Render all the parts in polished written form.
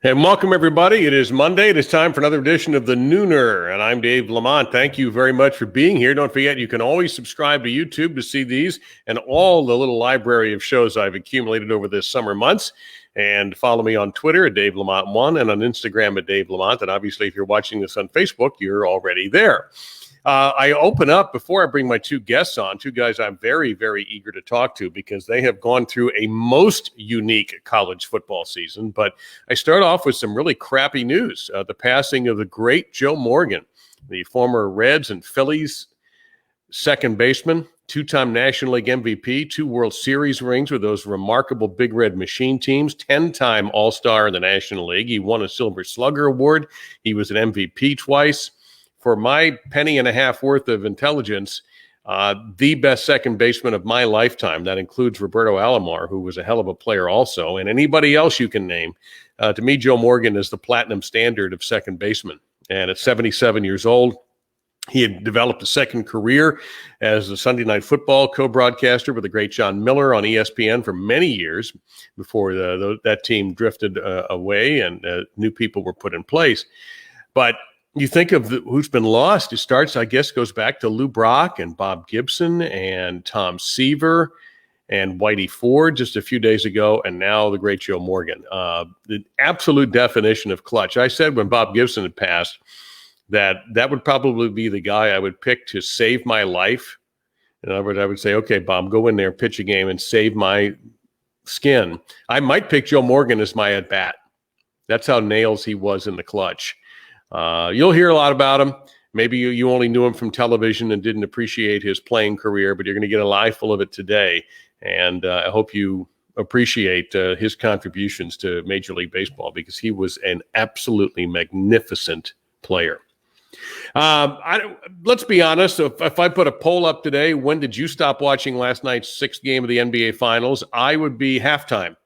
And welcome, everybody. It is Monday. It is time for another edition of The Nooner, and I'm Dave LaMont. Thank you very much for being here. Don't forget, you can always subscribe to YouTube to see these and all the little library of shows I've accumulated over this summer months. And follow me on Twitter at Dave Lamont1 and on Instagram at Dave Lamont. And obviously, if you're watching this on Facebook, you're already there. I open up before I bring my two guests on, two guys I'm very, very eager to talk to because they have gone through a most unique college football season. But I start off with some really crappy news. The passing of the great Joe Morgan, the former Reds and Phillies second baseman, two-time National League MVP, 2 World Series rings with those remarkable Big Red Machine teams, 10-time All-Star in the National League. He won a Silver Slugger Award. He was an MVP twice. For my penny and a half worth of intelligence, the best second baseman of my lifetime. That includes Roberto Alomar, who was a hell of a player also, and anybody else you can name. To me, Joe Morgan is the platinum standard of second baseman. And at 77 years old, he had developed a second career as a Sunday Night Football co-broadcaster with the great John Miller on ESPN for many years before that team drifted away and new people were put in place. But you think of who's been lost. It starts, I guess, goes back to Lou Brock and Bob Gibson and Tom Seaver and Whitey Ford just a few days ago, and now the great Joe Morgan. The absolute definition of clutch. I said when Bob Gibson had passed that would probably be the guy I would pick to save my life. In other words, I would say, okay, Bob, go in there, pitch a game, and save my skin. I might pick Joe Morgan as my at-bat. That's how nails he was in the clutch. You'll hear a lot about him. Maybe you only knew him from television and didn't appreciate his playing career, but you're going to get a live full of it today. And I hope you appreciate his contributions to Major League Baseball because he was an absolutely magnificent player. Let's be honest. If I put a poll up today, when did you stop watching last night's 6th game of the NBA Finals? I would be halftime.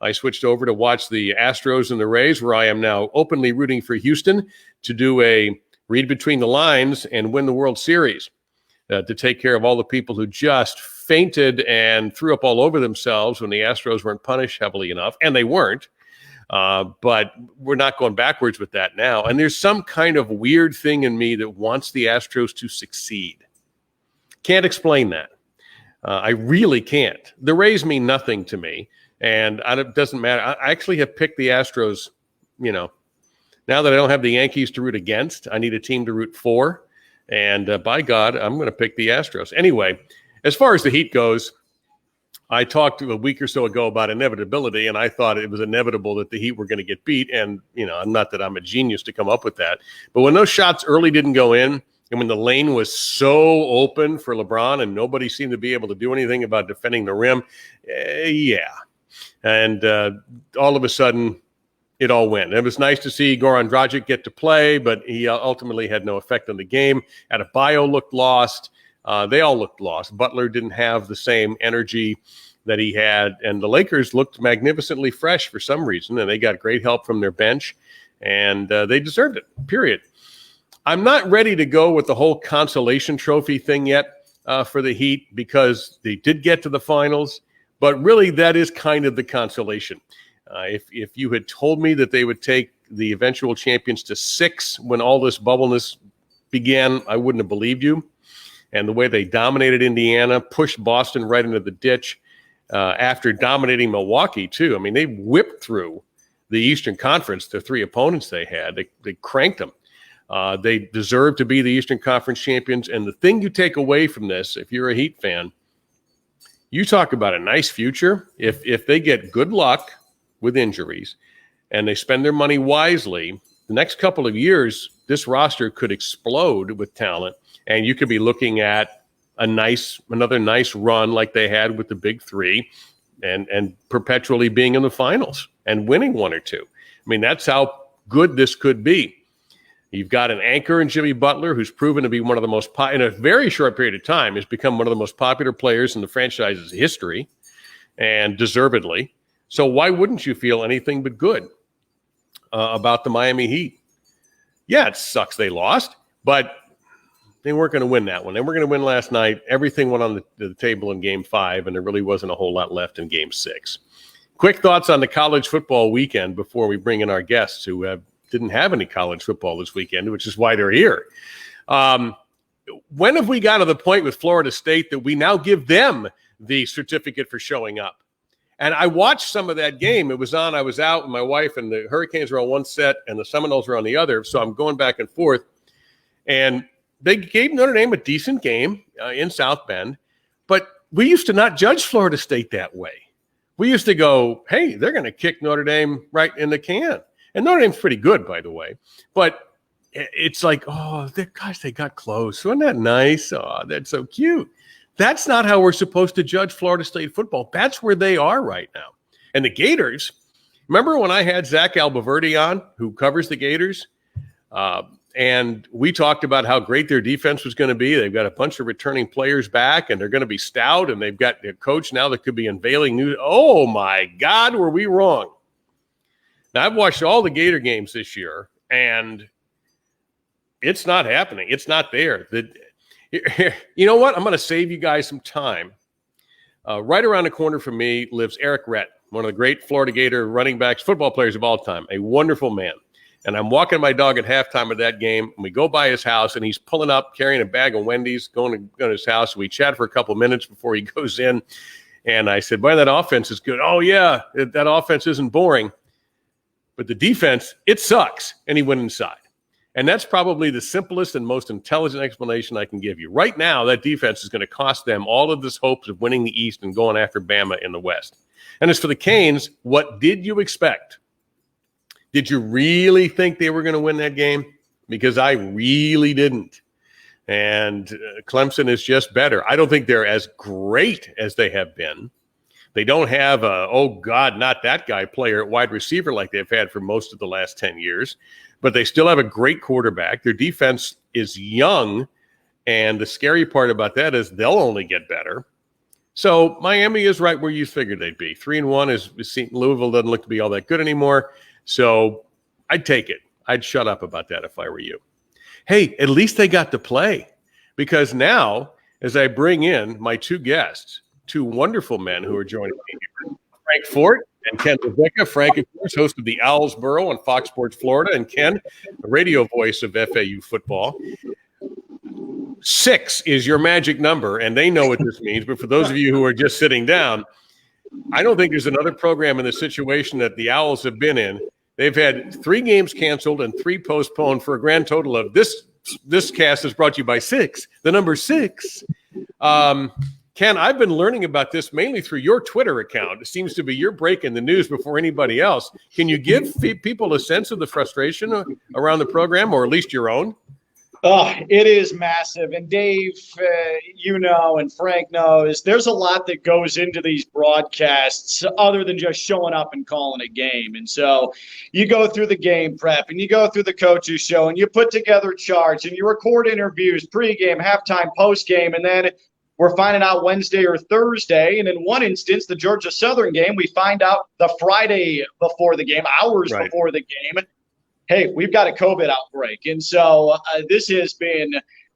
I switched over to watch the Astros and the Rays, where I am now openly rooting for Houston to do a read between the lines and win the World Series, to take care of all the people who just fainted and threw up all over themselves when the Astros weren't punished heavily enough, and they weren't. But we're not going backwards with that now. And there's some kind of weird thing in me that wants the Astros to succeed. Can't explain that. I really can't. The Rays mean nothing to me. And it doesn't matter. I actually have picked the Astros, now that I don't have the Yankees to root against, I need a team to root for. And by God, I'm going to pick the Astros. Anyway, as far as the Heat goes, I talked a week or so ago about inevitability, and I thought it was inevitable that the Heat were going to get beat. And, not that I'm a genius to come up with that. But when those shots early didn't go in, and when the lane was so open for LeBron and nobody seemed to be able to do anything about defending the rim, yeah. And all of a sudden, it all went. It was nice to see Goran Dragic get to play, but he ultimately had no effect on the game. Adebayo looked lost. They all looked lost. Butler didn't have the same energy that he had, and the Lakers looked magnificently fresh for some reason, and they got great help from their bench, and they deserved it, period. I'm not ready to go with the whole consolation trophy thing yet for the Heat because they did get to the finals. But really, that is kind of the consolation. If you had told me that they would take the eventual champions to 6 when all this bubbleness began, I wouldn't have believed you. And the way they dominated Indiana, pushed Boston right into the ditch after dominating Milwaukee, too. I mean, they whipped through the Eastern Conference, the 3 opponents they had. They cranked them. They deserve to be the Eastern Conference champions. And the thing you take away from this, if you're a Heat fan, you talk about a nice future. If they get good luck with injuries and they spend their money wisely, the next couple of years, this roster could explode with talent, and you could be looking at another nice run like they had with the Big Three and perpetually being in the finals and winning 1 or 2. I mean, that's how good this could be. You've got an anchor in Jimmy Butler, who's proven to be one of the most, in a very short period of time, has become one of the most popular players in the franchise's history, and deservedly. So why wouldn't you feel anything but good about the Miami Heat? Yeah, it sucks they lost, but they weren't going to win that one. They were going to win last night. Everything went on the table in Game 5, and there really wasn't a whole lot left in Game 6. Quick thoughts on the college football weekend before we bring in our guests who didn't have any college football this weekend, which is why they're here. When have we got to the point with Florida State that we now give them the certificate for showing up? And I watched some of that game. It was on. I was out with my wife, and the Hurricanes were on one set, and the Seminoles were on the other. So I'm going back and forth. And they gave Notre Dame a decent game in South Bend. But we used to not judge Florida State that way. We used to go, hey, they're going to kick Notre Dame right in the can. And Notre Dame's pretty good, by the way. But it's like, oh, gosh, they got close. Wasn't that nice? Oh, that's so cute. That's not how we're supposed to judge Florida State football. That's where they are right now. And the Gators, remember when I had Zach Albaverdi on, who covers the Gators? And we talked about how great their defense was going to be. They've got a bunch of returning players back, and they're going to be stout, and they've got their coach now that could be unveiling news. Oh, my God, were we wrong? Now, I've watched all the Gator games this year, and it's not happening. It's not there. You know what? I'm going to save you guys some time. Right around the corner from me lives Eric Rett, one of the great Florida Gator running backs, football players of all time, a wonderful man. And I'm walking my dog at halftime of that game, and we go by his house, and he's pulling up, carrying a bag of Wendy's, going to his house. We chat for a couple of minutes before he goes in. And I said, boy, that offense is good. Oh, yeah, that offense isn't boring. But the defense, it sucks. And he went inside. And that's probably the simplest and most intelligent explanation I can give you. Right now, that defense is going to cost them all of this hopes of winning the East and going after Bama in the West. And as for the Canes, what did you expect? Did you really think they were going to win that game? Because I really didn't. And Clemson is just better. I don't think they're as great as they have been. They don't have a, oh, God, not that guy player at wide receiver like they've had for most of the last 10 years. But they still have a great quarterback. Their defense is young, and the scary part about that is they'll only get better. So Miami is right where you figured they'd be. 3-1 is Louisville doesn't look to be all that good anymore. So I'd take it. I'd shut up about that if I were you. Hey, at least they got to play, because now, as I bring in my two guests, two wonderful men who are joining me here, Frank Forte and Ken LaVicka. Frank, of course, host of the Owls Burrow on Fox Sports Florida, and Ken, the radio voice of FAU football. 6 is your magic number, and they know what this means. But for those of you who are just sitting down, I don't think there's another program in the situation that the Owls have been in. They've had 3 games canceled and 3 postponed for a grand total of this cast is brought to you by 6, the number 6. Ken, I've been learning about this mainly through your Twitter account. It seems to be you're breaking the news before anybody else. Can you give people a sense of the frustration around the program, or at least your own? Oh, it is massive. And Dave, and Frank knows, there's a lot that goes into these broadcasts other than just showing up and calling a game. And so you go through the game prep, and you go through the coaches show, and you put together charts, and you record interviews, pregame, halftime, postgame, and then we're finding out Wednesday or Thursday. And in one instance, the Georgia Southern game, we find out the Friday before the game, hours before the game, hey, we've got a COVID outbreak. And so this has been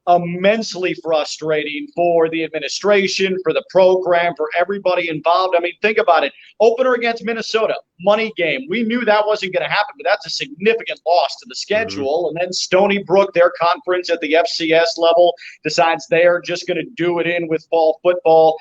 immensely frustrating for the administration, for the program, for everybody involved. I mean, think about it. Opener against Minnesota, money game. We knew that wasn't going to happen, but that's a significant loss to the schedule. And then Stony Brook, their conference at the FCS level, decides they are just going to do it in with fall football.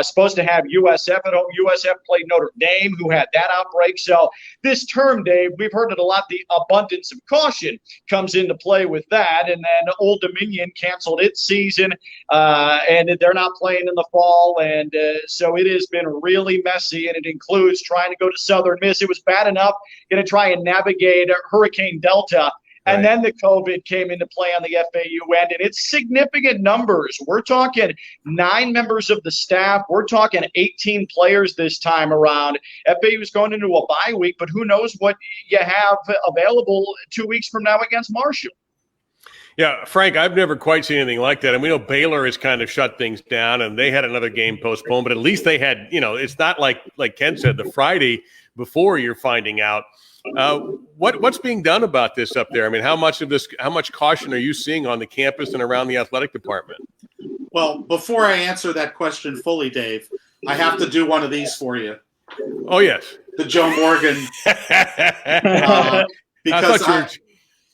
Supposed to have USF at home. USF played Notre Dame, who had that outbreak. So this term, Dave, we've heard it a lot. The abundance of caution comes into play with that. And then Old Dominion canceled its season, and they're not playing in the fall. And so it has been really messy, and it includes trying to go to Southern Miss. It was bad enough going to try and navigate Hurricane Delta. And then the COVID came into play on the FAU end, and it's significant numbers. We're talking 9 members of the staff. We're talking 18 players this time around. FAU is going into a bye week, but who knows what you have available 2 weeks from now against Marshall. Yeah, Frank, I've never quite seen anything like that. And we know Baylor has kind of shut things down, and they had another game postponed, but at least they had, it's not like Ken said, the Friday before you're finding out. What's being done about this up there? I mean, how much caution are you seeing on the campus and around the athletic department? Well, before I answer that question fully, Dave, I have to do one of these for you. Oh, yes. the Joe Morgan because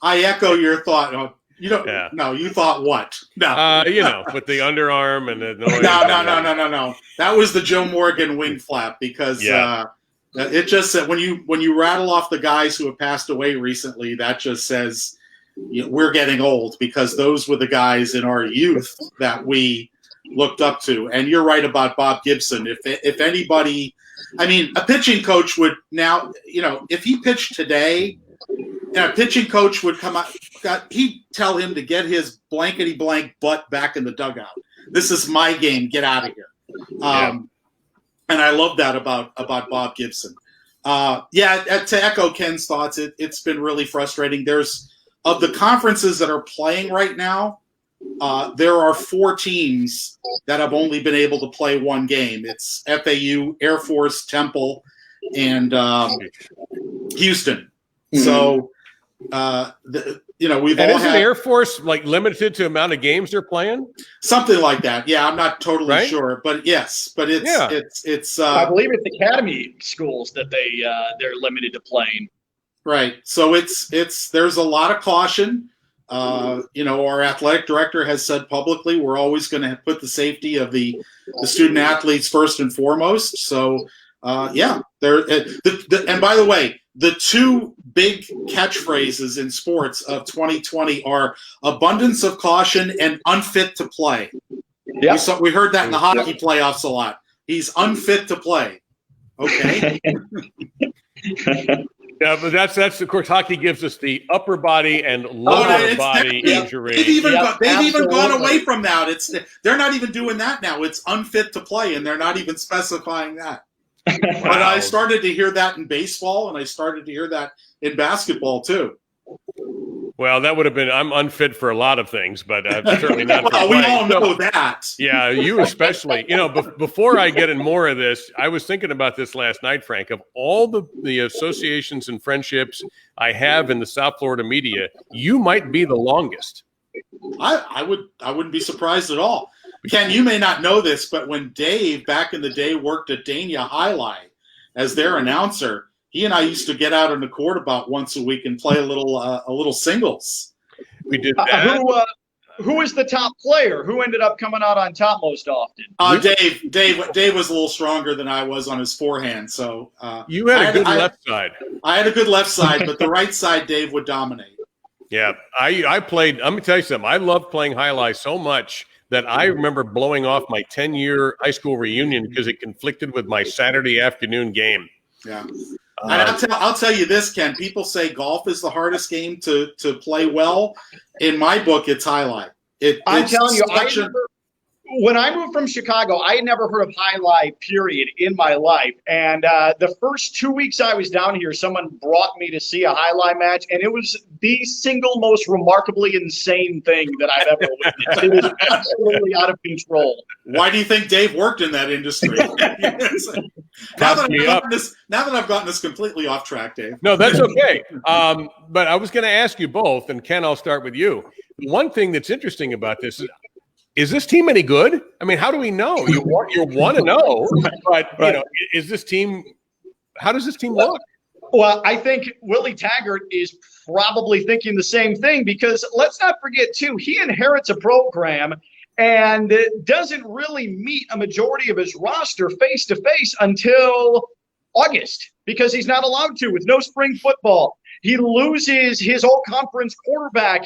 I echo your thought. You don't. Yeah. No, you thought what? No, with the underarm and the noise. No. That was the Joe Morgan wing flap because it just said when you rattle off the guys who have passed away recently, that just says we're getting old because those were the guys in our youth that we looked up to. And you're right about Bob Gibson. If anybody, I mean, a pitching coach would now, if he pitched today. A pitching coach would come out. He'd tell him to get his blankety blank butt back in the dugout. This is my game. Get out of here. And I love that about Bob Gibson. To echo Ken's thoughts, it's been really frustrating. There's of the conferences that are playing right now. There are 4 teams that have only been able to play one game. It's FAU, Air Force, Temple, and Houston. Mm-hmm. So. We've all had Air Force like limited to amount of games they're playing, something like that. Yeah, I'm not totally sure, but yes, but it's. I believe it's academy schools that they're limited to playing. Right. So there's a lot of caution. Our athletic director has said publicly we're always going to put the safety of the student athletes first and foremost. So and by the way. The 2 big catchphrases in sports of 2020 are abundance of caution and unfit to play. Yep. We heard that in the hockey playoffs a lot. He's unfit to play. Okay. Yeah, but that's of course hockey gives us the upper body and lower body injury. They've even gone away from that. They're not even doing that now. It's unfit to play, and they're not even specifying that. Wow. But I started to hear that in baseball, and I started to hear that in basketball too. Well, that would have been. I'm unfit for a lot of things, but certainly not. Well, we all know that. Yeah, you especially. Before I get in more of this, I was thinking about this last night, Frank. Of all the associations and friendships I have in the South Florida media, you might be the longest. I wouldn't be surprised at all. Ken, you may not know this, but when Dave back in the day worked at Dania Highlight as their announcer, he and I used to get out on the court about once a week and play a little singles. We did that. Who is the top player? Who ended up coming out on top most often? Dave was a little stronger than I was on his forehand. So you had a good left side. I had a good left side, but the right side, Dave would dominate. Yeah, I played. I'm gonna tell you something. I loved playing highlights so much that I remember blowing off my 10-year high school reunion because it conflicted with my Saturday afternoon game. Yeah. I'll tell you this, Ken. People say golf is the hardest game to play well. In my book, it's highlight. I'm telling you, when I moved from Chicago, I had never heard of highlight, period, in my life. And the first 2 weeks I was down here, someone brought me to see a highlight match, and it was the single most remarkably insane thing that I've ever witnessed. It was absolutely out of control. Why do you think Dave worked in that industry? Now that I've gotten this completely off track, Dave. No, that's okay. But I was going to ask you both, and Ken, I'll start with you. One thing that's interesting about this is this team any good? I mean, how do we know? You're 1-0, but is this team? How does this team look? Well, I think Willie Taggart is probably thinking the same thing because let's not forget too, he inherits a program and doesn't really meet a majority of his roster face to face until August because he's not allowed to with no spring football. He loses his all-conference quarterback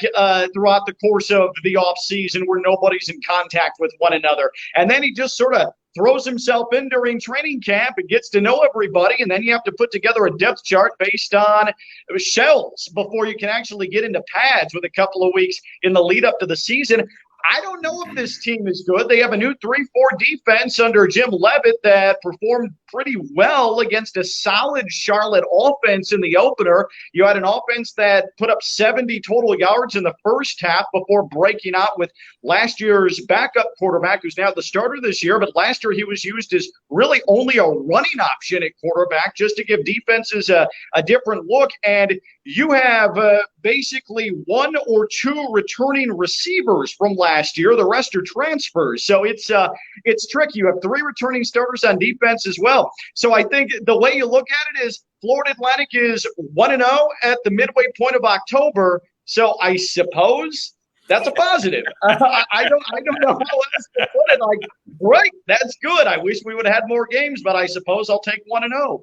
throughout the course of the offseason where nobody's in contact with one another. And then he just sort of throws himself in during training camp and gets to know everybody, and then you have to put together a depth chart based on shells before you can actually get into pads with a couple of weeks in the lead up to the season. I don't know if this team is good. They have a new 3-4 defense under Jim Leavitt that performed pretty well against a solid Charlotte offense in the opener. You had an offense that put up 70 total yards in the first half before breaking out with last year's backup quarterback, who's now the starter this year. But last year he was used as really only a running option at quarterback just to give defenses a different look. And you have basically 1 or 2 returning receivers from last year. The rest are transfers. So it's tricky. You have 3 returning starters on defense as well. go. So I think the way you look at it is Florida Atlantic is 1-0 at the midway point of October. So I suppose that's a positive. I don't know how else to put it. Like, great, that's good. I wish we would have had more games, but I suppose I'll take 1-0.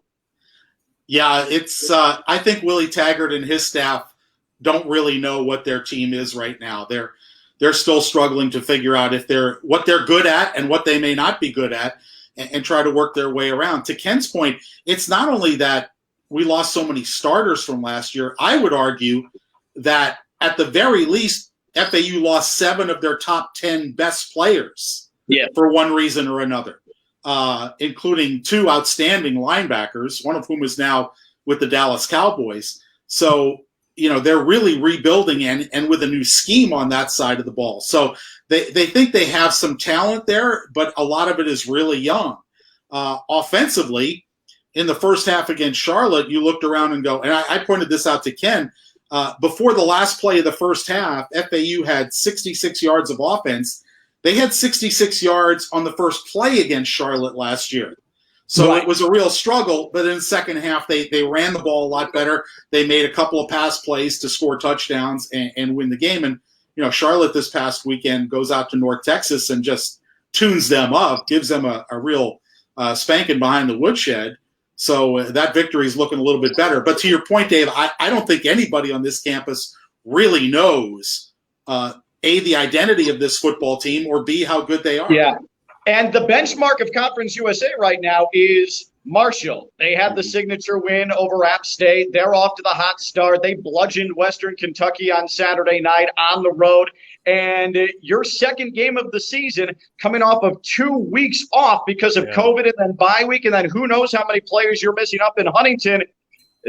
Yeah, it's. I think Willie Taggart and his staff don't really know what their team is right now. They're still struggling to figure out what they're good at and what they may not be good at, and try to work their way around. To Ken's point, it's not only that we lost so many starters from last year. I would argue that at the very least, FAU lost 7 of their top 10 best players for one reason or another, including 2 outstanding linebackers, one of whom is now with the Dallas Cowboys. So, they're really rebuilding and with a new scheme on that side of the ball. So they think they have some talent there, but a lot of it is really young. Offensively, in the first half against Charlotte, you looked around and go, and I pointed this out to Ken, before the last play of the first half, FAU had 66 yards of offense. They had 66 yards on the first play against Charlotte last year. So It was a real struggle, but in the second half, they ran the ball a lot better. They made a couple of pass plays to score touchdowns and win the game. And, Charlotte this past weekend goes out to North Texas and just tunes them up, gives them a real spanking behind the woodshed. So that victory is looking a little bit better. But to your point, Dave, I don't think anybody on this campus really knows, A, the identity of this football team, or B, how good they are. Yeah. And the benchmark of Conference USA right now is Marshall. They had the signature win over App State. They're off to the hot start. They bludgeoned Western Kentucky on Saturday night on the road. And your second game of the season, coming off of 2 weeks off because of COVID and then bye week, and then who knows how many players you're missing up in Huntington.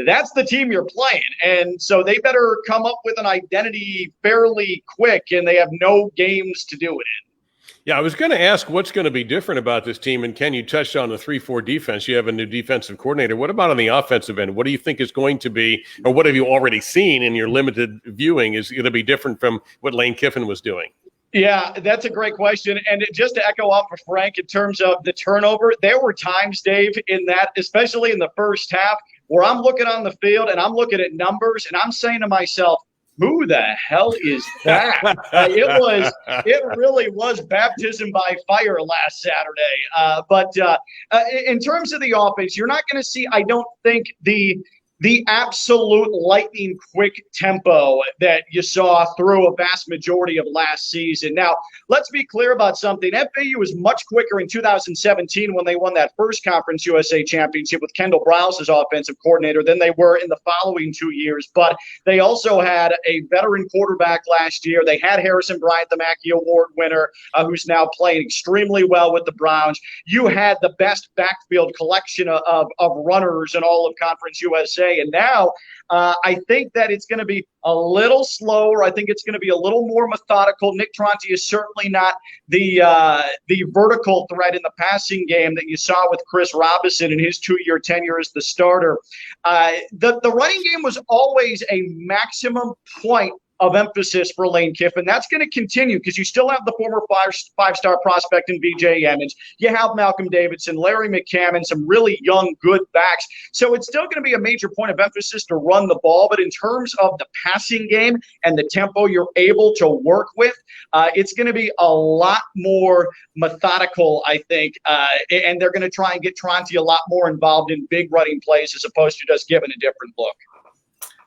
That's the team you're playing. And so they better come up with an identity fairly quick, and they have no games to do it in. Yeah, I was going to ask what's going to be different about this team. And Ken, you touched on the 3-4 defense. You have a new defensive coordinator. What about on the offensive end? What do you think is going to be, or what have you already seen in your limited viewing is going to be different from what Lane Kiffin was doing? Yeah, that's a great question. And just to echo off of Frank in terms of the turnover, there were times, Dave, in that, especially in the first half, where I'm looking on the field and I'm looking at numbers and I'm saying to myself, who the hell is that? It really was baptism by fire last Saturday. But in terms of the offense, you're not going to see, I don't think, the absolute lightning quick tempo that you saw through a vast majority of last season. Now, let's be clear about something. FAU was much quicker in 2017 when they won that first Conference USA championship with Kendall Browse as offensive coordinator than they were in the following 2 years. But they also had a veteran quarterback last year. They had Harrison Bryant, the Mackey Award winner, who's now playing extremely well with the Browns. You had the best backfield collection of runners in all of Conference USA. And now I think that it's going to be a little slower. I think it's going to be a little more methodical. Nick Tronti is certainly not the vertical threat in the passing game that you saw with Chris Robinson in his 2-year tenure as the starter. The running game was always a maximum point of emphasis for Lane Kiffin. That's going to continue because you still have the former five-star prospect in B.J. Emmons. You have Malcolm Davidson, Larry McCammon, some really young, good backs. So it's still going to be a major point of emphasis to run the ball. But in terms of the passing game and the tempo you're able to work with, it's going to be a lot more methodical, I think. And they're going to try and get Tronti a lot more involved in big running plays as opposed to just giving a different look.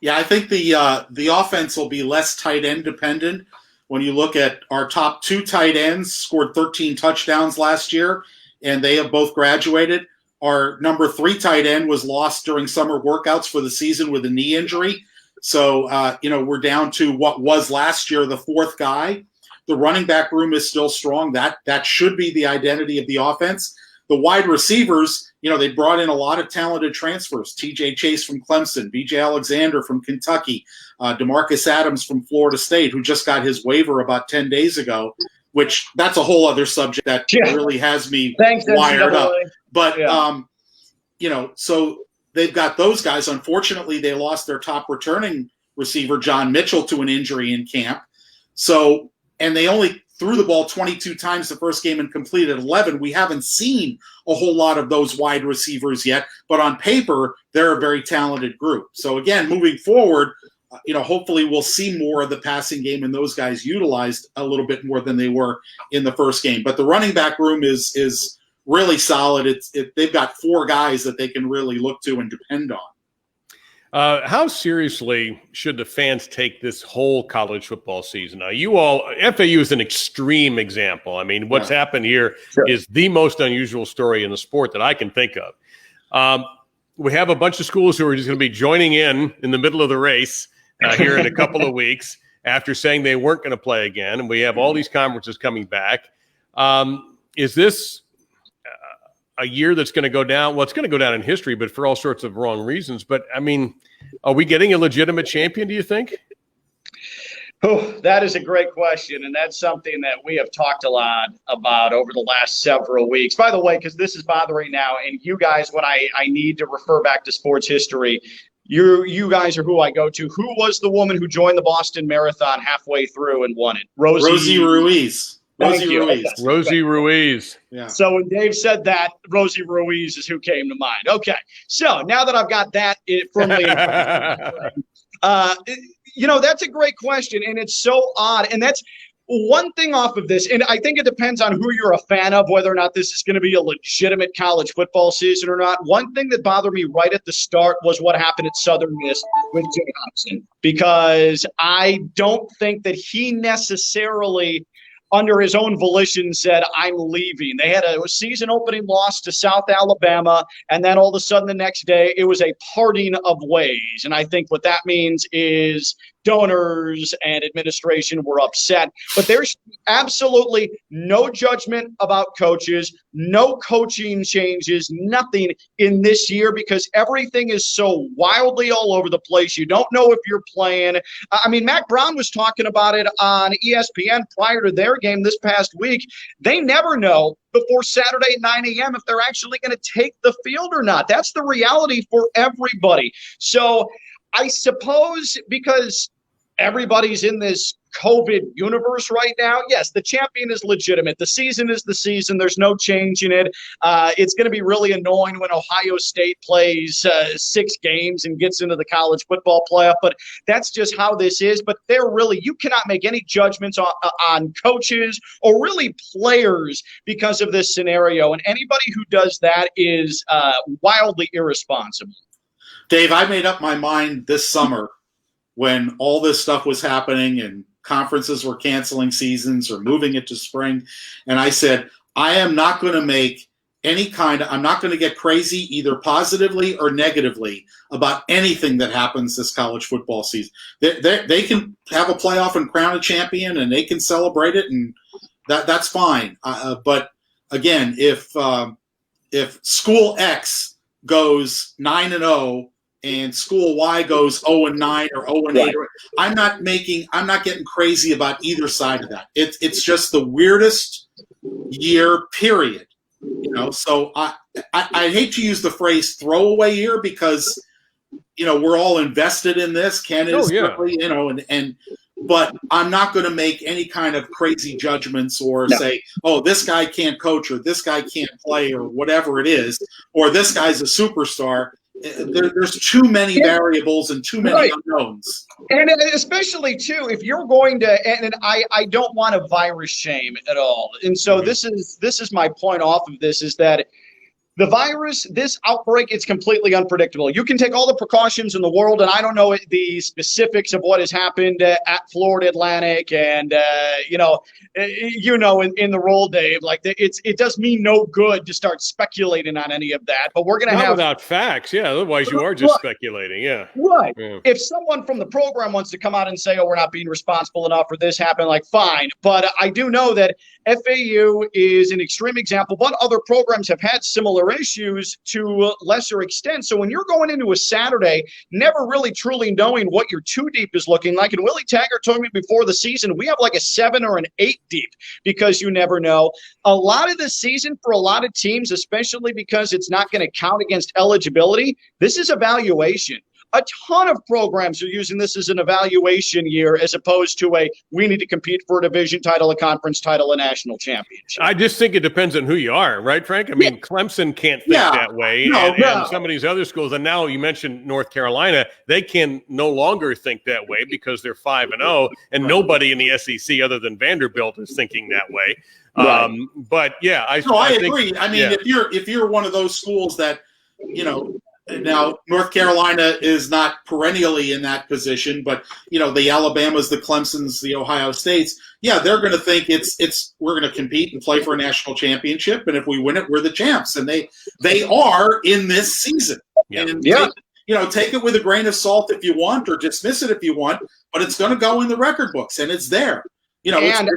Yeah, I think the offense will be less tight end dependent. When you look at our top 2 tight ends, scored 13 touchdowns last year, and they have both graduated. Our number 3 tight end was lost during summer workouts for the season with a knee injury. So, we're down to what was last year the 4th guy. The running back room is still strong. That should be the identity of the offense. The wide receivers, they brought in a lot of talented transfers. TJ Chase from Clemson, BJ Alexander from Kentucky, DeMarcus Adams from Florida State, who just got his waiver about 10 days ago, which that's a whole other subject that really has me wired up. But, so they've got those guys. Unfortunately, they lost their top returning receiver, John Mitchell, to an injury in camp. So, and they only threw the ball 22 times the first game and completed 11. We haven't seen a whole lot of those wide receivers yet, but on paper, they're a very talented group. So again, moving forward, hopefully we'll see more of the passing game and those guys utilized a little bit more than they were in the first game. But the running back room is really solid. They've got 4 guys that they can really look to and depend on. How seriously should the fans take this whole college football season? Now, FAU is an extreme example. I mean, what's happened here is the most unusual story in the sport that I can think of. We have a bunch of schools who are just going to be joining in the middle of the race here in a couple of weeks after saying they weren't going to play again. And we have all these conferences coming back. Is this a year that's going to go down? Well, it's going to go down in history, but for all sorts of wrong reasons. But, I mean, are we getting a legitimate champion, do you think? Oh, that is a great question, and that's something that we have talked a lot about over the last several weeks. By the way, because this is bothering now, and you guys, when I need to refer back to sports history, you guys are who I go to. Who was the woman who joined the Boston Marathon halfway through and won it? Rosie Ruiz. Rosie Ruiz. Yeah. So when Dave said that, Rosie Ruiz is who came to mind. Okay. So now that I've got that firmly in that's a great question, and it's so odd. And that's one thing off of this, and I think it depends on who you're a fan of, whether or not this is going to be a legitimate college football season or not. One thing that bothered me right at the start was what happened at Southern Miss with Jay Hobson, because I don't think that he necessarily – under his own volition said, I'm leaving. They had a season opening loss to South Alabama, and then all of a sudden the next day it was a parting of ways. And I think what that means is donors and administration were upset. But there's absolutely no judgment about coaches, no coaching changes, nothing in this year, because everything is so wildly all over the place. You don't know if you're playing. I mean, Mac Brown was talking about it on ESPN prior to their game this past week. They never know before Saturday at 9 a.m. if they're actually going to take the field or not. That's the reality for everybody. So I suppose because everybody's in this COVID universe right now, yes, the champion is legitimate. The season is the season. There's no change in it. It's going to be really annoying when Ohio State plays 6 games and gets into the college football playoff, but that's just how this is. But you cannot make any judgments on coaches or really players because of this scenario. And anybody who does that is wildly irresponsible. Dave, I made up my mind this summer when all this stuff was happening and conferences were canceling seasons or moving it to spring. And I said, I am not going to make I'm not going to get crazy either positively or negatively about anything that happens this college football season. They can have a playoff and crown a champion and they can celebrate it, and that's fine. But again, if school X goes 9-0 and school Y goes 0-9 or 0-8, I'm not getting crazy about either side of that. It's just the weirdest year, period. So I hate to use the phrase throwaway year because we're all invested in this. Ken is, but I'm not going to make any kind of crazy judgments or say, oh, this guy can't coach or this guy can't play or whatever it is, or this guy's a superstar. There's too many variables and too many unknowns. And especially, too, if you're going to – and I don't want to virus shame at all. And so this is my point off of this, is that the virus, this outbreak, it's completely unpredictable. You can take all the precautions in the world, and I don't know the specifics of what has happened at Florida Atlantic and, in the role, Dave. Like, it does me no good to start speculating on any of that. But we're going to have – without facts, yeah. Otherwise, you are just speculating, yeah. Right. Yeah. If someone from the program wants to come out and say, oh, we're not being responsible enough for this happened, like, fine. But I do know that FAU is an extreme example, but other programs have had similar issues to lesser extent. So when you're going into a Saturday, never really truly knowing what your 2 deep is looking like, and Willie Taggart told me before the season, we have like a 7 or an 8 deep because you never know. A lot of the season for a lot of teams, especially because it's not going to count against eligibility, this is evaluation. A ton of programs are using this as an evaluation year as opposed to we need to compete for a division title, a conference title, a national championship. I just think it depends on who you are, right, Frank? I mean, Clemson can't think that way. And some of these other schools, and now you mentioned North Carolina, they can no longer think that way because they're 5-0, and nobody in the SEC other than Vanderbilt is thinking that way. Right. I agree. I mean, if you're one of those schools that, now North Carolina is not perennially in that position, but the Alabamas, the Clemsons, the Ohio States, they're going to think we're going to compete and play for a national championship, and if we win it, we're the champs, and they are in this season. Take it with a grain of salt if you want, or dismiss it if you want, but it's going to go in the record books, and it's there. It's kind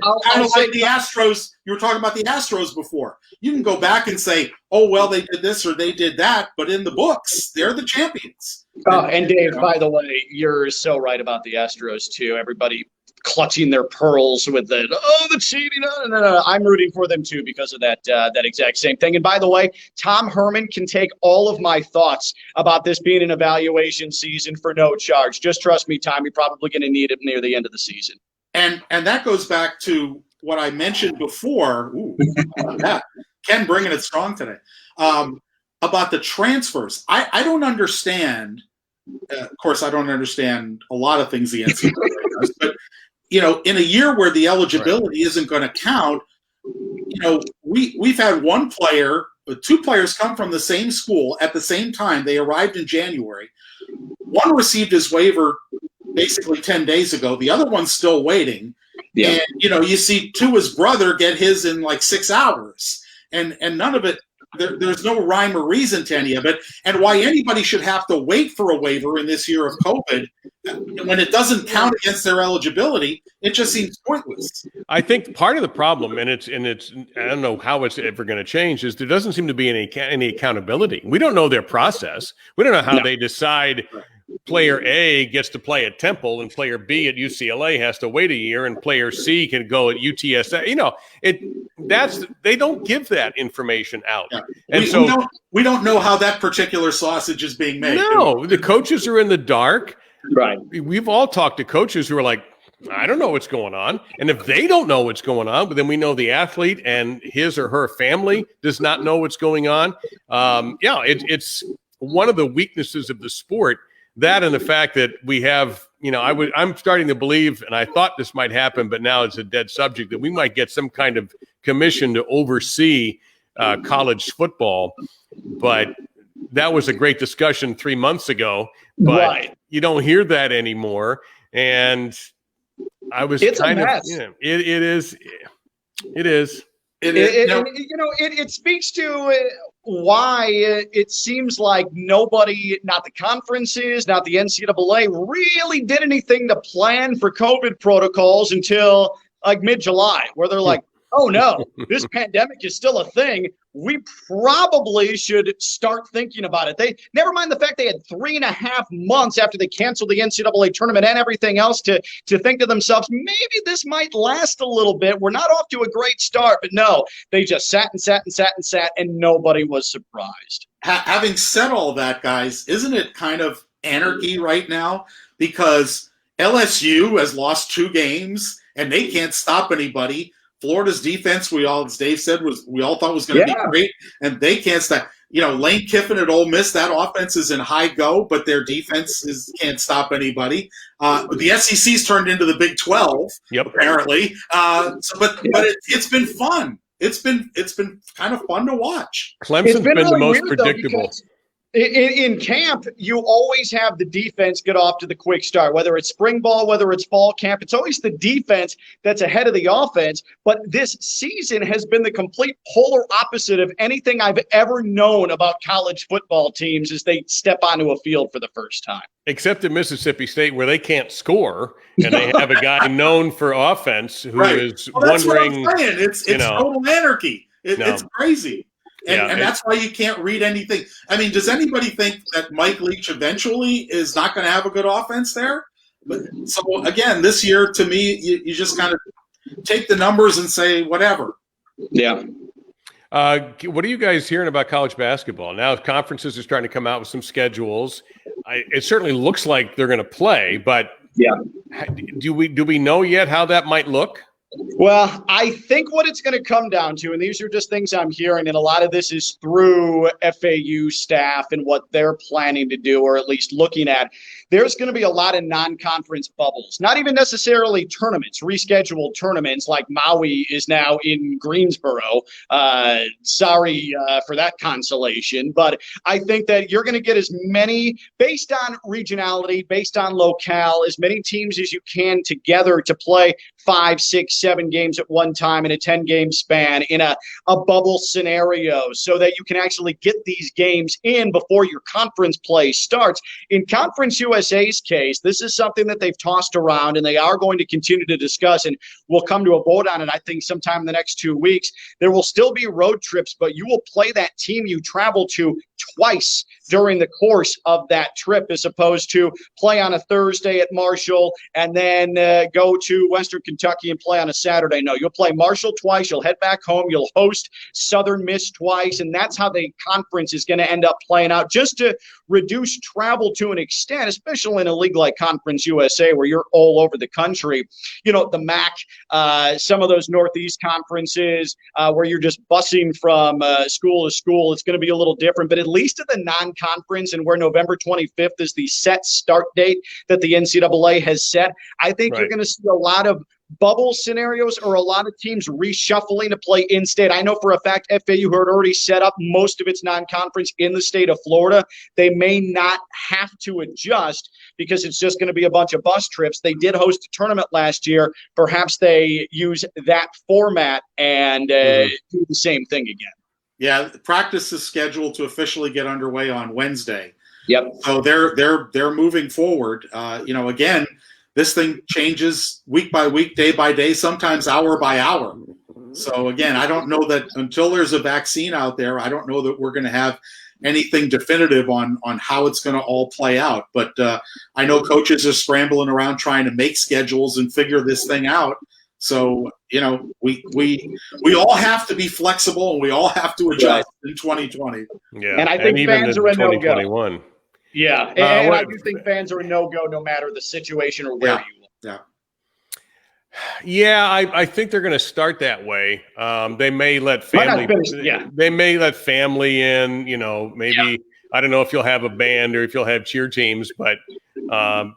of like the Astros. You were talking about the Astros before. You can go back and say, oh, well, they did this or they did that, but in the books, they're the champions. And Dave, by the way, you're so right about the Astros, too. Everybody clutching their pearls with the cheating. No. I'm rooting for them, too, because of that exact same thing. And by the way, Tom Herman can take all of my thoughts about this being an evaluation season for no charge. Just trust me, Tom, you're probably going to need it near the end of the season. And that goes back to what I mentioned before. Ken bringing it strong today. About the transfers. I don't understand. Of course, I don't understand a lot of things the NCAA does. But, in a year where the eligibility isn't going to count, we've had two players come from the same school at the same time. They arrived in January. One received his waiver basically 10 days ago. The other one's still waiting. Yeah. And, you see his brother get his in like 6 hours. And none of it, there's no rhyme or reason to any of it. And why anybody should have to wait for a waiver in this year of COVID, when it doesn't count against their eligibility, it just seems pointless. I think part of the problem, and it's I don't know how it's ever going to change, is there doesn't seem to be any accountability. We don't know their process. We don't know how they decide player A gets to play at Temple and player B at UCLA has to wait a year and player C can go at UTSA. They don't give that information out. Yeah. And we don't know how that particular sausage is being made. No, the coaches are in the dark. Right. We've all talked to coaches who are like, I don't know what's going on. And if they don't know what's going on, but then we know the athlete and his or her family does not know what's going on. It's one of the weaknesses of the sport. That and the fact that we have, I'm starting to believe, and I thought this might happen, but now it's a dead subject, that we might get some kind of commission to oversee college football. But that was a great discussion 3 months ago, but you don't hear that anymore. And I was it's kind a mess. It is. It speaks to why it seems like nobody, not the conferences, not the NCAA, really did anything to plan for COVID protocols until like mid-July, where they're like, oh no, this pandemic is still a thing. We probably should start thinking about it. They never mind the fact they had 3.5 months after they canceled the NCAA tournament and everything else to think to themselves, maybe this might last a little bit. We're not off to a great start, but no, they just sat, and nobody was surprised. Having said all that, guys, isn't it kind of anarchy right now? Because LSU has lost 2 games and they can't stop anybody. Florida's defense, as Dave said, we all thought was going to be great, and they can't stop. Lane Kiffin at Ole Miss, that offense is in high go, but their defense can't stop anybody. The SEC's turned into the Big 12, apparently. But it's been fun. It's been kind of fun to watch. Clemson's been really the most predictable. In camp, you always have the defense get off to the quick start, whether it's spring ball, whether it's fall camp. It's always the defense that's ahead of the offense. But this season has been the complete polar opposite of anything I've ever known about college football teams as they step onto a field for the first time. Except at Mississippi State, where they can't score, and they have a guy known for offense who is wondering. That's what I'm saying. It's total anarchy. It's crazy. And that's why you can't read anything. I mean, does anybody think that Mike Leach eventually is not going to have a good offense there? So, again, this year, to me, you just kind of take the numbers and say whatever. Yeah. What are you guys hearing about college basketball? Now conferences are starting to come out with some schedules. it certainly looks like they're going to play, but yeah, do we know yet how that might look? Well, I think what it's going to come down to, and these are just things I'm hearing, and a lot of this is through FAU staff and what they're planning to do, or at least looking at, there's going to be a lot of non-conference bubbles, not even necessarily tournaments, rescheduled tournaments like Maui is now in Greensboro. Sorry for that consolation, but I think that you're going to get as many, based on regionality, based on locale, as many teams as you can together to play 5, 6, 7 games at one time in a 10-game span in a bubble scenario, so that you can actually get these games in before your conference play starts. In Conference USA's case, this is something that they've tossed around, and they are going to continue to discuss, and we'll come to a vote on it, I think, sometime in the next 2 weeks. There will still be road trips, but you will play that team you travel to twice during the course of that trip, as opposed to play on a Thursday at Marshall and then go to Western Kentucky and play on a Saturday. No, you'll play Marshall twice. You'll head back home. You'll host Southern Miss twice. And that's how the conference is going to end up playing out, just to reduce travel to an extent, especially in a league like Conference USA where you're all over the country. You know, the MAC, some of those Northeast conferences where you're just busing from school to school, it's going to be a little different. But at least at the non-conference, and where November 25th is the set start date that the NCAA has set, I think you're going to see a lot of bubble scenarios, or a lot of teams reshuffling to play in-state. I know for a fact FAU had already set up most of its non-conference in the state of Florida. They may not have to adjust because it's just going to be a bunch of bus trips. They did host a tournament last year. Perhaps they use that format and do the same thing again. Yeah, practice is scheduled to officially get underway on Wednesday. Yep. So they're moving forward. Again, this thing changes week by week, day by day, sometimes hour by hour. So again, I don't know that until there's a vaccine out there, I don't know that we're going to have anything definitive on how it's going to all play out. But I know coaches are scrambling around trying to make schedules and figure this thing out. So, we all have to be flexible, and we all have to adjust in 2020. Yeah, and I think fans are a no-go. Yeah, and I do think fans are a no-go no matter the situation or where you live. Yeah, I think they're going to start that way. They may let family. They may let family in. Maybe I don't know if you'll have a band or if you'll have cheer teams, but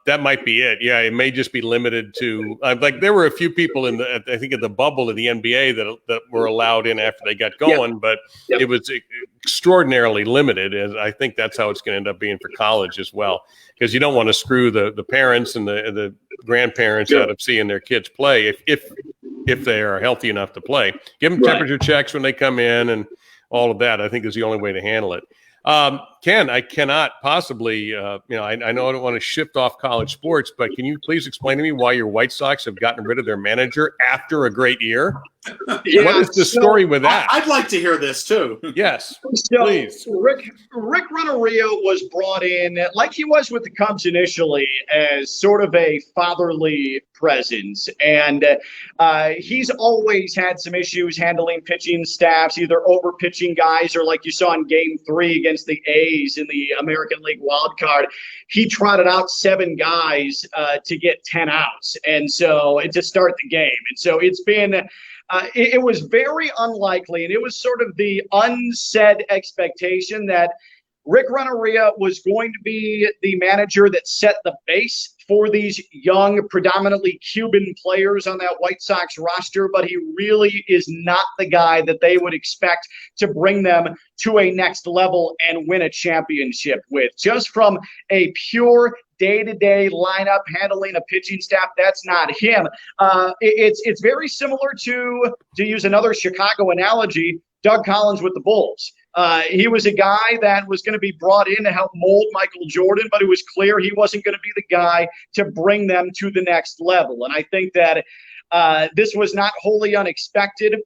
that might be it. Yeah, it may just be limited to like there were a few people in I think in the bubble of the NBA that were allowed in after they got going, but it was extraordinarily limited, and I think that's how it's going to end up being for college as well, because you don't want to screw the parents and the grandparents out of seeing their kids play if they are healthy enough to play. Give them temperature checks when they come in and all of that. I think is the only way to handle it. Ken, I cannot possibly, I know I don't want to shift off college sports, but can you please explain to me why your White Sox have gotten rid of their manager after a great year? What is the story with that? I'd like to hear this too. Yes, please. Rick Renneria was brought in, like he was with the Cubs initially, as sort of a fatherly presence. And he's always had some issues handling pitching staffs, either over pitching guys or like you saw in Game 3 against the A's in the American League wild card. He trotted out 7 guys to get 10 outs, and so to start the game. And so it's been it was very unlikely, and it was sort of the unsaid expectation that Rick Renneria was going to be the manager that set the base for these young, predominantly Cuban players on that White Sox roster, but he really is not the guy that they would expect to bring them to a next level and win a championship with. Just from a pure day-to-day lineup, handling a pitching staff, that's not him. It's very similar to use another Chicago analogy, Doug Collins with the Bulls. He was a guy that was going to be brought in to help mold Michael Jordan, but it was clear he wasn't going to be the guy to bring them to the next level. And I think that this was not wholly unexpected.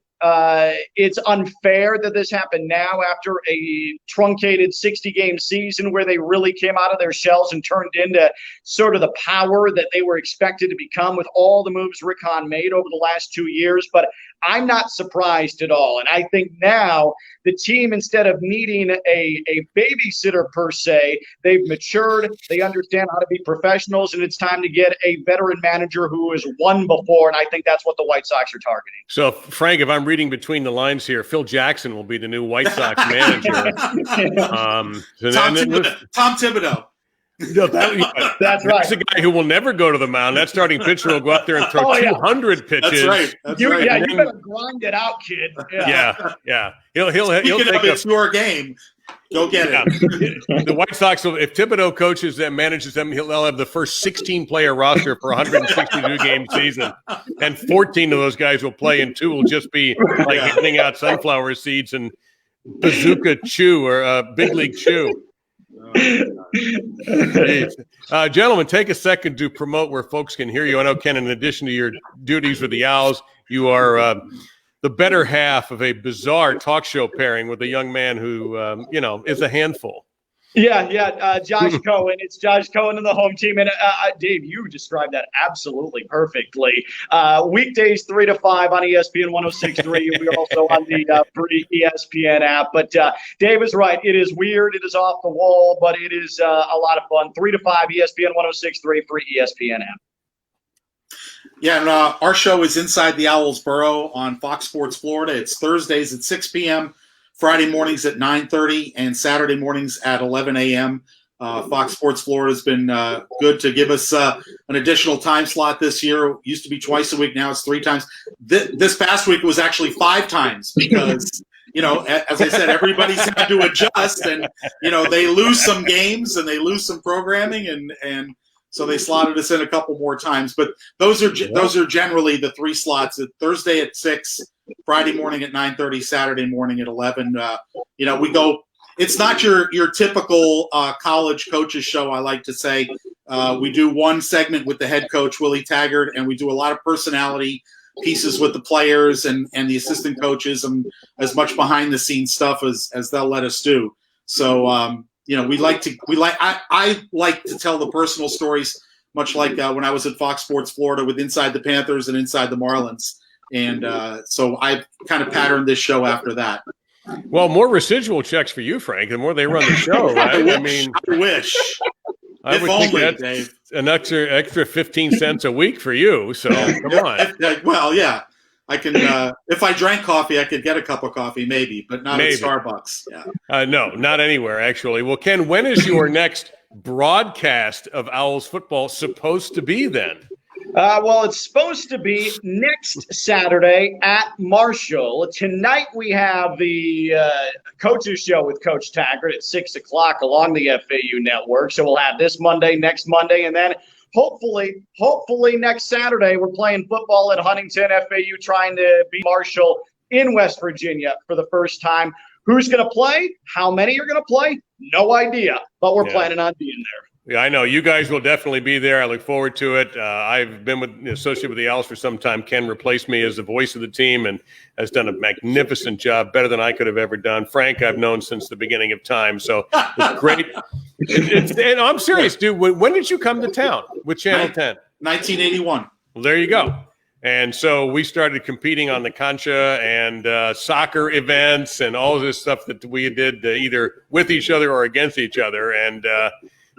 It's unfair that this happened now after a truncated 60-game season where they really came out of their shells and turned into sort of the power that they were expected to become with all the moves Rick Hahn made over the last 2 years. But I'm not surprised at all. And I think now the team, instead of needing a babysitter per se, they've matured. They understand how to be professionals, and it's time to get a veteran manager who has won before. And I think that's what the White Sox are targeting. So, Frank, if I'm reading between the lines here, Phil Jackson will be the new White Sox manager. Tom Thibodeau. No, that's right. That's a guy who will never go to the mound. That starting pitcher will go out there and throw 200 pitches. That's right. Yeah, you better grind it out, kid. Yeah. He'll take it's your game. Go get it. The White Sox, if Thibodeau coaches them, manages them, they'll have the first 16-player roster for 162-game season, and 14 of those guys will play, and 2 will just be like handing out sunflower seeds and bazooka chew or big league chew. Gentlemen, take a second to promote where folks can hear you. I know, Ken, in addition to your duties with the Owls, you are the better half of a bizarre talk show pairing with a young man who, is a handful. Josh Cohen. It's Josh Cohen and the home team. And Dave, you described that absolutely perfectly. Weekdays 3 to 5 on ESPN 106.3. We're also on the free ESPN app. But Dave is right. It is weird. It is off the wall, but it is a lot of fun. 3 to 5 ESPN 106.3 free ESPN app. Yeah, and our show is Inside the Owls Burrow on Fox Sports Florida. It's Thursdays at 6 p.m., Friday mornings at 9:30, and Saturday mornings at 11 a.m. Fox Sports Florida has been good to give us an additional time slot this year. It used to be twice a week. Now it's 3 times. This past week was actually 5 times because, as I said, everybody's had to adjust, and, they lose some games and they lose some programming, and so they slotted us in a couple more times. But those are generally the 3 slots: Thursday at 6, Friday morning at 9:30, Saturday morning at 11. We go. It's not your typical college coaches show. I like to say we do one segment with the head coach Willie Taggart, and we do a lot of personality pieces with the players and the assistant coaches, and as much behind the scenes stuff as they'll let us do. So I like to tell the personal stories, much like when I was at Fox Sports Florida with Inside the Panthers and Inside the Marlins. And so I've kind of patterned this show after that. Well, more residual checks for you, Frank, the more they run the show, right? I wish. I would think that's Dave. An extra 15 cents a week for you. So come on. Well, yeah. I can, if I drank coffee, I could get a cup of coffee, maybe, but not at Starbucks. Yeah. No, not anywhere, actually. Well, Ken, when is your next broadcast of Owls football supposed to be then? Well, it's supposed to be next Saturday at Marshall. Tonight we have the coaches show with Coach Taggart at 6 o'clock along the FAU network. So we'll have this Monday, next Monday, and then hopefully next Saturday we're playing football at Huntington. FAU trying to beat Marshall in West Virginia for the first time. Who's going to play? How many are going to play? No idea, but we're planning on being there. Yeah, I know. You guys will definitely be there. I look forward to it. I've been associated with the Owls for some time. Ken replaced me as the voice of the team and has done a magnificent job, better than I could have ever done. Frank, I've known since the beginning of time, so it's great. And I'm serious, dude. When did you come to town with Channel 10? 1981. Well, there you go. And so we started competing on the Concha and soccer events and all this stuff that we did either with each other or against each other. And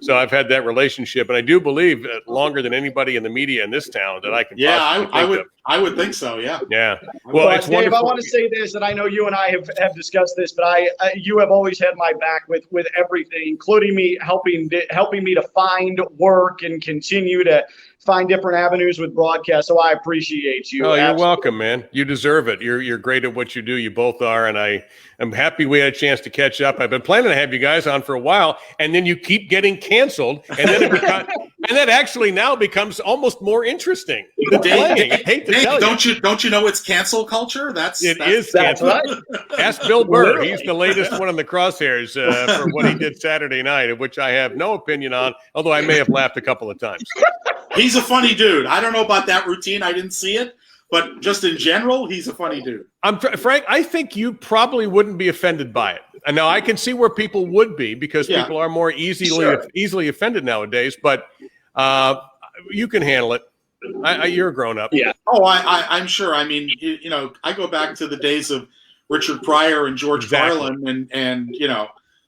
so I've had that relationship, and I do believe longer than anybody in the media in this town that I can. Yeah, I would think so. Yeah. Yeah. Well, it's Dave, wonderful. I want to say this, and I know you and I have discussed this, but you have always had my back with everything, including me helping me to find work and continue to find different avenues with broadcast. So I appreciate you. Oh, you're welcome, man. You deserve it. You're great at what you do. You both are, and I'm happy we had a chance to catch up. I've been planning to have you guys on for a while, and then you keep getting canceled, and then and that actually now becomes almost more interesting than playing. I hate to tell you. Don't you know it's cancel culture? That's cancel. Right. Ask Bill Burr. Literally. He's the latest one in the crosshairs for what he did Saturday night, of which I have no opinion on, although I may have laughed a couple of times. He's a funny dude. I don't know about that routine. I didn't see it. But just in general, he's a funny dude. Frank, I think you probably wouldn't be offended by it. And now I can see where people would be because people are more easily offended nowadays. But you can handle it. You're a grown up. Yeah. Oh, I'm sure. I mean, I go back to the days of Richard Pryor and George Carlin, and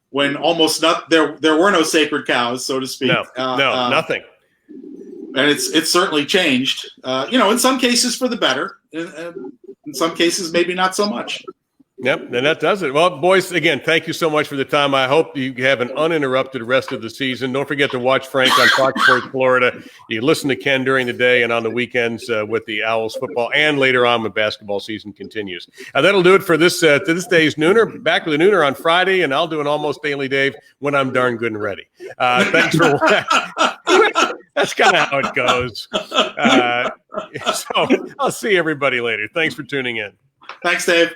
when almost there were no sacred cows, so to speak. No, nothing. And it's certainly changed. In some cases for the better, in some cases maybe not so much. Yep, and that does it. Well, boys, again, thank you so much for the time. I hope you have an uninterrupted rest of the season. Don't forget to watch Frank on Fox Sports Florida. You listen to Ken during the day and on the weekends with the Owls football, and later on when basketball season continues. That'll do it for this day's Nooner. Back with the Nooner on Friday, and I'll do an almost daily Dave when I'm darn good and ready. Thanks for watching. That's kind of how it goes. So I'll see everybody later. Thanks for tuning in. Thanks, Dave.